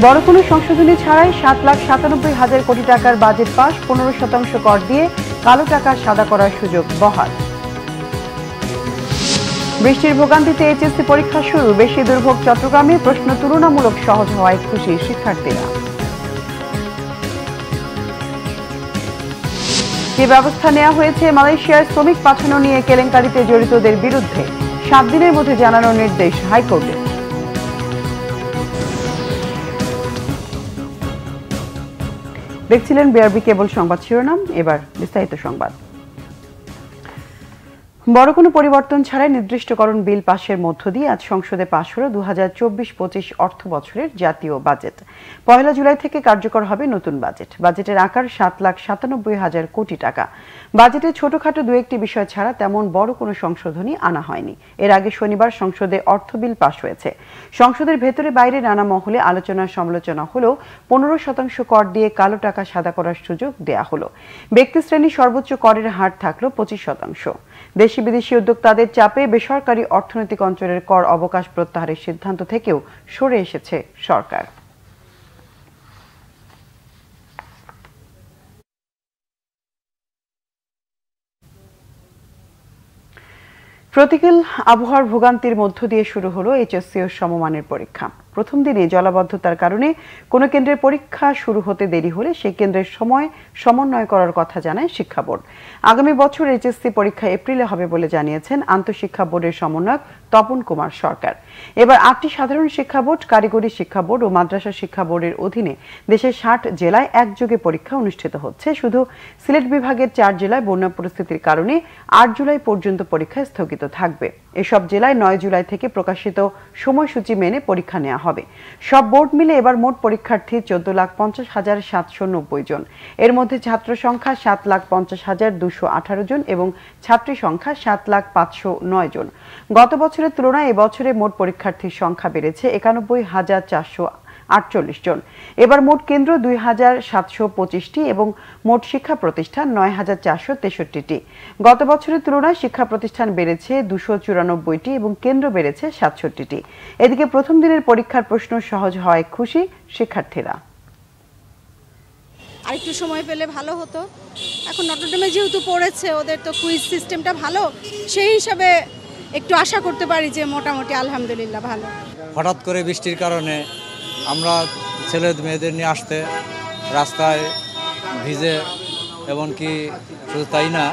বড় কোনো সংশোধনী ছাড়াই 7,97,000 কোটি টাকার বাজেট পাস, 15% কর দিয়ে কালো টাকা সাদা করার সুযোগ বহাল। বৃষ্টির ভোগান্তিতে এইচএসসি পরীক্ষা শুরু, বেশি দুর্ভোগ চট্টগ্রামে, প্রশ্ন তুলনামূলক সহজ হওয়ায় খুশি শিক্ষার্থীরা। কি ব্যবস্থা নেওয়া হয়েছে মালয়েশিয়ার শ্রমিক পাঠানো নিয়ে কেলেঙ্কারিতে জড়িতদের বিরুদ্ধে? 7 দিনের মধ্যে জানানোর নির্দেশ হাইকোর্টের। দেখছিলেন বিআরবি কেবল সংবাদ শিরোনাম, এবার বিস্তারিত সংবাদ। বড় কোনো পরিবর্তন ছাড়াই নির্দিষ্টকরণ বিল পাশের মধ্য দিয়ে আজ সংসদে পাশ হল 2024-25 অর্থ বছরের জাতীয় বাজেট। 1 জুলাই থেকে কার্যকর হবে নতুন বাজেট। বাজেটের আকার 7,97,000 কোটি টাকা। বাজেটে ছোটখাটো দু একটি বিষয় ছাড়া তেমন বড় কোনো সংশোধনী আনা হয়নি। এর আগে শনিবার সংসদে অর্থ বিল পাশ হয়েছে। সংসদের ভেতরে বাইরে নানা মহলে আলোচনা সমালোচনা হলেও 15% কর দিয়ে কালো টাকা সাদা করার সুযোগ দেয়া হলো। ব্যক্তি শ্রেণীর সর্বোচ্চ করের হার থাকলো 25%। দেশি বিদেশি উদ্যোক্তাদের চাপে বেসরকারি অর্থনৈতিক অঞ্চলের কর অবকাশ প্রত্যাহারের সিদ্ধান্ত থেকেও সরে এসেছে সরকার। প্রতিকূল আবহাওয়ার ভোগান্তির মধ্য দিয়ে শুরু হলো এইচএসসি ও সমমানের পরীক্ষা। প্রথম দিনে জলাবদ্ধতার কারণে কোনো কেন্দ্রের পরীক্ষা শুরু হতে দেরি হলে সেই কেন্দ্রের সময় সমন্বয় করার কথা জানায় শিক্ষা বোর্ড। আগামী বছর এইচএসসি পরীক্ষা এপ্রিলে হবে বলে জানিয়েছেন আন্তঃশিক্ষা বোর্ডের সমন্বয়ক তপন কুমার সরকার। এবার 8টি সাধারণ শিক্ষা বোর্ড, কারিগরি শিক্ষা বোর্ড ও মাদ্রাসা শিক্ষা বোর্ডের অধীনে দেশের 60 জেলায় একযোগে পরীক্ষা অনুষ্ঠিত হচ্ছে। শুধু সিলেট বিভাগের 4 জেলায় বন্যা পরিস্থিতির কারণে 8 জুলাই পর্যন্ত পরীক্ষা স্থগিত থাকবে। এসব জেলায় 9 জুলাই থেকে প্রকাশিত সময়সূচি মেনে পরীক্ষা নেওয়া হবে। সব বোর্ড মিলে এবার মোট পরীক্ষার্থী 14,50,790 জন। এর মধ্যে ছাত্র সংখ্যা 7,50,218 জন এবং ছাত্রী সংখ্যা 7,05,009 জন। গত বছরের তুলনায় এবছরে মোট পরীক্ষার্থীর সংখ্যা বেড়েছে 91,448 জন। এবার মোট কেন্দ্র 2,725টি এবং মোট শিক্ষা প্রতিষ্ঠান 9,463টি। গত বছরের তুলনায় শিক্ষা প্রতিষ্ঠান বেড়েছে 294টি এবং কেন্দ্র বেড়েছে 67টি। এদিকে প্রথম দিনের পরীক্ষার প্রশ্ন সহজ হওয়ায় খুশি শিক্ষার্থীরা। আরেকটু সময় পেলে ভালো হতো। এখন নটরডেমে যেহেতু পড়েছে, ওদের তো কুইজ সিস্টেমটা ভালো, সেই হিসাবে একটু আশা করতে পারি যে মোটামুটি আলহামদুলিল্লাহ ভালো। হঠাৎ করে বৃষ্টির কারণে আমরা ছেলে মেয়েদের নিয়ে আসতে রাস্তায় ভিজে, এমনকি শুধু তাই না,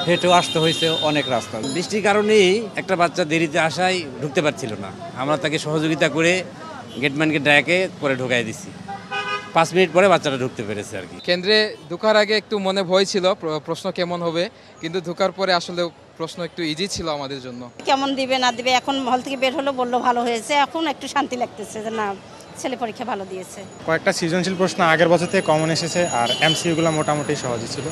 হেঁটেও আসতে হয়েছে অনেক রাস্তা। বৃষ্টির কারণেই একটা বাচ্চা দেরিতে আসায় ঢুকতে পারছিল না। আমরা তাকে সহযোগিতা করে গেটম্যানকে ডেকে পরে ঢুকাই দিছি। 5 মিনিট পরে বাচ্চাটা ঢুকতে পেরেছে আর কি। কেন্দ্রে ঢোকার আগে একটু মনে ভয় ছিল প্রশ্ন কেমন হবে, কিন্তু ঢোকার পরে আসলে প্রশ্ন একটু ইজি ছিল আমাদের জন্য। কেমন দিবে না দিবে, এখন হল থেকে বের হলো বললো ভালো হয়েছে, এখন একটু শান্তি লাগতেছে যে না ছেলে পরীক্ষা ভালো দিয়েছে। কয়েকটা সৃজনশীল প্রশ্ন আগের বছর থেকে কমন এসেছে আর এমসিকিউগুলো মোটামুটি সহজই ছিল।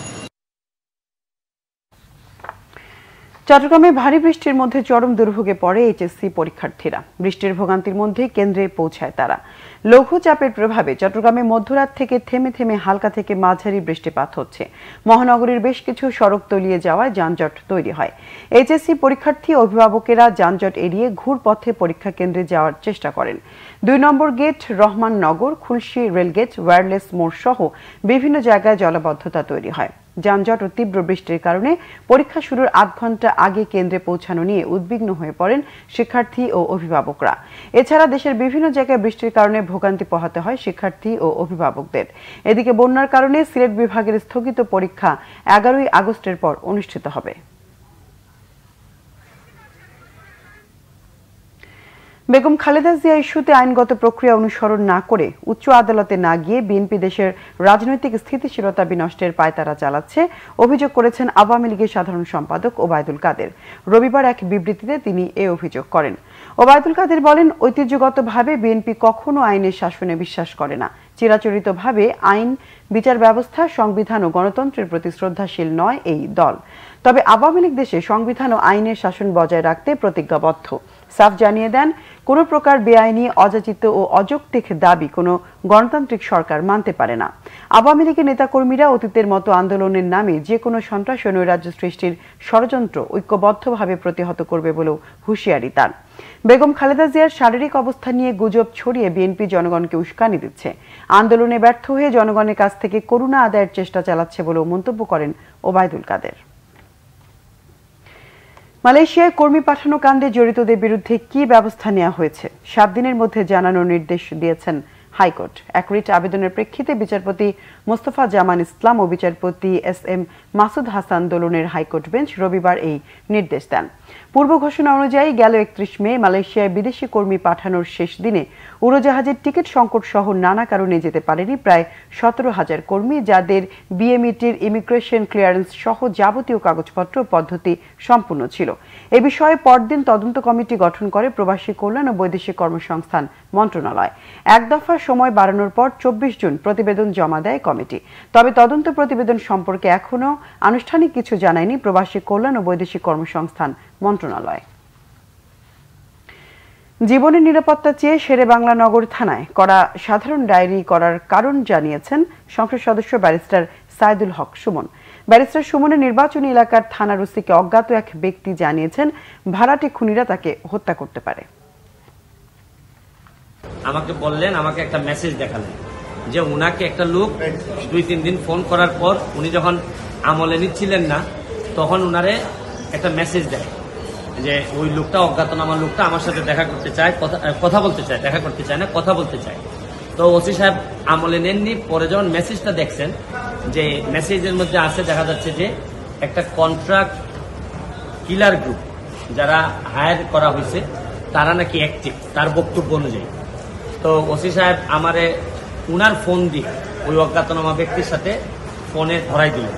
চট্টগ্রামে ভারী বৃষ্টির মধ্যে চরম দুর্ভোগে পড়ে এইচএসসি পরীক্ষার্থীরা। বৃষ্টির ভোগান্তির মধ্যে কেন্দ্রে পৌঁছায় তারা। লঘুচাপের প্রভাবে চট্টগ্রামে মধ্যরাত থেকে থেমে থেমে হালকা থেকে মাঝারি বৃষ্টিপাত হচ্ছে। মহানগরীর বেশ কিছু সড়ক তলিয়ে যাওয়ায় যানজট তৈরি হয়। এইচএসসি পরীক্ষার্থী অভিভাবকেরা যানজট এড়িয়ে ঘুরপথে পরীক্ষা কেন্দ্রে যাওয়ার চেষ্টা করেন। 2 নম্বর গেট, রহমাননগর, খুলশী রেলগেট, ওয়্যারলেস মোড় সহ বিভিন্ন জায়গায় জলাবদ্ধতা তৈরি হয়। যানজট ও তীব্র বৃষ্টির কারণে পরীক্ষা শুরুর আধ ঘন্টা আগে কেন্দ্রে পৌঁছানো নিয়ে উদ্বিগ্ন হয়ে পড়েন শিক্ষার্থী ও অভিভাবকরা। এছাড়া দেশের বিভিন্ন জায়গায় বৃষ্টির কারণে ভোগান্তি পোহাতে হয় শিক্ষার্থী ও অভিভাবকদের। এদিকে বন্যার কারণে সিলেট বিভাগের স্থগিত পরীক্ষা 11ই আগস্টের পর অনুষ্ঠিত হবে। বেগম খালেদা জিয়া ইস্যুতে আইনগত প্রক্রিয়া অনুসরণ না করে উচ্চ আদালতে না গিয়ে বিএনপি দেশের রাজনৈতিক স্থিতিশীলতা বিনষ্টের পায়তারা চালাচ্ছে অভিযোগ করেছেন আওয়ামী লীগের সাধারণ সম্পাদক ওবায়দুল কাদের। রবিবার এক বিবৃতিতে তিনি এই অভিযোগ করেন। ওবায়দুল কাদের বলেন, ঐতিহ্যগতভাবে বিএনপি কখনো আইনের শাসনে বিশ্বাস করে না। চিরাচরিতভাবে আইন, বিচার ব্যবস্থা, সংবিধান ও গণতন্ত্রের প্রতি শ্রদ্ধাশীল নয় এই দল। তবে আওয়ামী লীগ দেশে সংবিধান ও আইনের শাসন বজায় রাখতে প্রতিজ্ঞাবদ্ধ। সাফ জানিয়ে দেন, কোনো প্রকার বেআইনি, অযাচিত ও অযৌক্তিক দাবি কোনো গণতান্ত্রিক সরকার মানতে পারে না। আওয়ামী লীগের নেতাকর্মীরা অতীতের মতো আন্দোলনের নামে যে কোনো সন্ত্রাস ও নৈরাজ্য সৃষ্টির ষড়যন্ত্র ঐক্যবদ্ধভাবে প্রতিহত করবে বলেও হুঁশিয়ারি তার। বেগম খালেদা জিয়ার শারীরিক অবস্থা নিয়ে গুজব ছড়িয়ে বিএনপি জনগণকে উস্কানি দিচ্ছে, আন্দোলনে ব্যর্থ হয়ে জনগণের কাছ থেকে করুণা আদায়ের চেষ্টা চালাচ্ছে বলেও মন্তব্য করেন ওবায়দুল কাদের। মালয়েশিয়ায় কর্মী পাঠানো কাণ্ডে জড়িতদের বিরুদ্ধে কি ব্যবস্থা নেওয়া হয়েছে 7 দিনের মধ্যে জানানোর নির্দেশ দিয়েছেন হাইকোর্ট। এক রিট আবেদনের প্রেক্ষিতে বিচারপতি মোস্তফা জামান ইসলাম ও বিচারপতি SM মাসুদ হাসান দোলনের হাইকোর্ট বেঞ্চ রবিবার এই নির্দেশ দেন। পূর্ব ঘোষণা অনুযায়ী গেল 31 মে মালয়েশিয়ায় বিদেশি কর্মী পাঠানোর শেষ দিনে উড়োজাহাজের টিকিট সংকট সহ নানা কারণে যেতে পারেনি প্রায় 17,000 কর্মী, যাদের বিএমইটির ইমিগ্রেশন ক্লিয়ারেন্স সহ যাবতীয় কাগজপত্র পদ্ধতি সম্পূর্ণ ছিল। এ বিষয়ে পরদিন তদন্ত কমিটি গঠন করে প্রবাসী কল্যাণ ও বৈদেশিক কর্মসংস্থান মন্ত্রণালয়। এক দফা সময় বাড়ানোর পর 24 জুন প্রতিবেদন জমা দেয় কমিটি। তবে তদন্ত প্রতিবেদন সম্পর্কে এখনও আনুষ্ঠানিক কিছু জানায়নি প্রবাসী কল্যাণ ও বৈদেশিক কর্মসংস্থান মন্ত্রণালয়। জীবনের নিরাপত্তা চেয়ে শেরেবাংলা নগর থানায় করা সাধারণ ডায়েরি করার কারণ জানিয়েছেন সংসদ সদস্য ব্যারিস্টার সাইদুল হক সুমন। ব্যারিস্টার সুমনের নির্বাচনী এলাকার থানার ওসিকে অজ্ঞাত এক ব্যক্তি জানিয়েছেন ভাড়াটে খুনিরা তাকে হত্যা করতে পারে। আমাকে বললেন, আমাকে একটা মেসেজ দেখালেন যে উনাকে একটা লোক 2-3 দিন ফোন করার পর উনি যখন আমলে নিচ্ছিলেন না তখন উনারে একটা মেসেজ দেয় যে ওই লোকটা, অজ্ঞাতনামা লোকটা আমার সাথে দেখা করতে চায়, কথা বলতে চায়, দেখা করতে চায় না, কথা বলতে চায়। তো ওসি সাহেব আমলে নেননি। পরে যখন মেসেজটা দেখছেন, যে মেসেজের মধ্যে আছে দেখা যাচ্ছে যে একটা কন্ট্রাক্ট কিলার গ্রুপ যারা হায়ার করা হয়েছে তারা নাকি অ্যাক্টিভ, তার বক্তব্য অনুযায়ী। তো ওসি সাহেব আমারে উনার ফোন দিয়ে ওই অজ্ঞাতনামা ব্যক্তির সাথে ফোনে ধরাই দিলেন।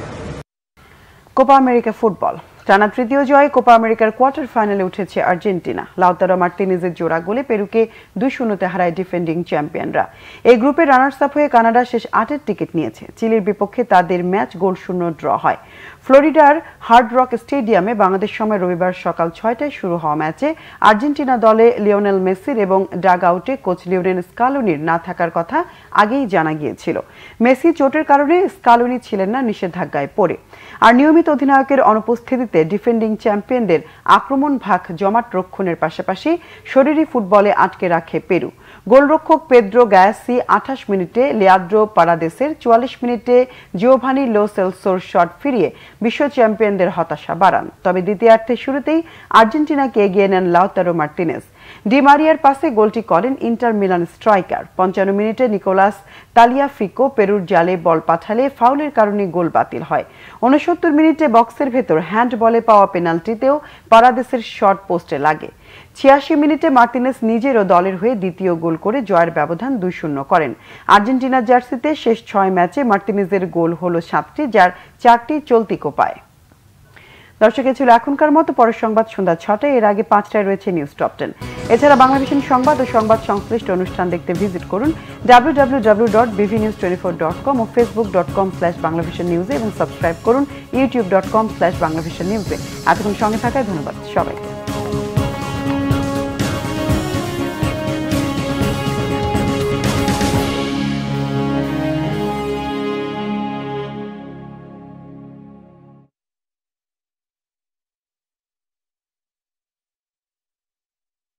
কোপা আমেরিকা ফুটবল টানা তৃতীয় জয়। কোপা আমেরিকার কোয়ার্টার ফাইনালে উঠেছে আর্জেন্টিনা। লাউতারো মার্টিনেজের জোড়া গোলে পেরুকে 2-0 হারায় ডিফেন্ডিং চ্যাম্পিয়নরা। এই গ্রুপে রানার্স আপ হয়ে কানাডা শেষ 8-এর টিকিট নিয়েছে। চিলির বিপক্ষে তাদের ম্যাচ 0-0 ড্র হয়। ফ্লোরিডার হার্ড রক স্টেডিয়ামে বাংলাদেশ সময় রবিবার সকাল 6টায় শুরু হওয়া ম্যাচে আর্জেন্টিনা দলে লিওনেল মেসির এবং ডাগ আউটে কোচ লিওনেল স্কালোনির না থাকার কথা আগেই জানা গিয়েছিল। মেসি চোটের কারণে স্কালোনি ছিলেন না নিষেধাজ্ঞায় পড়ে। আর নিয়মিত অধিনায়কের অনুপস্থিতিতে ডিফেন্ডিং চ্যাম্পিয়নদের আক্রমণ ভাগ জমাট রক্ষণের পাশাপাশি শরীরী ফুটবলে আটকে রাখে পেরু। গোলরক্ষক পেদ্রো গায়াসি 28 মিনিটে, লিয়াদ্রো পারাদেসের 44 মিনিটে জিওভানি লো সেলসোর শট ফিরিয়ে বিশ্ব চ্যাম্পিয়নদের হতাশা বাড়ান। তবে দ্বিতীয়ার্ধের শুরুতেই আর্জেন্টিনাকে এগিয়ে নেন লাউতারো মার্টিনেজ। ডি মারিয়ার পাসে গোলটি করেন ইন্টার মিলান স্ট্রাইকার। 55 মিনিটে নিকোলাস তালিয়াফিকো পেরুর জালে বল পাঠালে ফাউলের কারণে গোল বাতিল হয়। 69 মিনিটে বক্সের ভেতর হ্যান্ড বলে পাওয়া পেনাল্টিতেও পারাদেসের শট পোস্টে লাগে। 86 মিনিটে মার্টিনেজ নিজেরও দলের হয়ে দ্বিতীয় গোল করে জয়ের ব্যবধান 2-0 করেন। আর্জেন্টিনার জার্সিতে শেষ 6 ম্যাচে মার্টিনেজের গোল হলো 7টি, যার 4টি চলতি কোপায়। দর্শক, ছিল এখনকার মতো। পরের সংবাদ সন্ধ্যা 6টায়, এর আগে 5টায় রয়েছে নিউজ টপ 10। এছাড়া বাংলাভিশন সংবাদ ও সংবাদ সংশ্লিষ্ট অনুষ্ঠান দেখতে ভিজিট করুন www.bvnews24.com ও facebook.com/banglavisionnews এবং সাবস্ক্রাইব করুন youtube.com/banglavisionnews। এতক্ষণ সঙ্গে থাকায় ধন্যবাদ সবাইকে।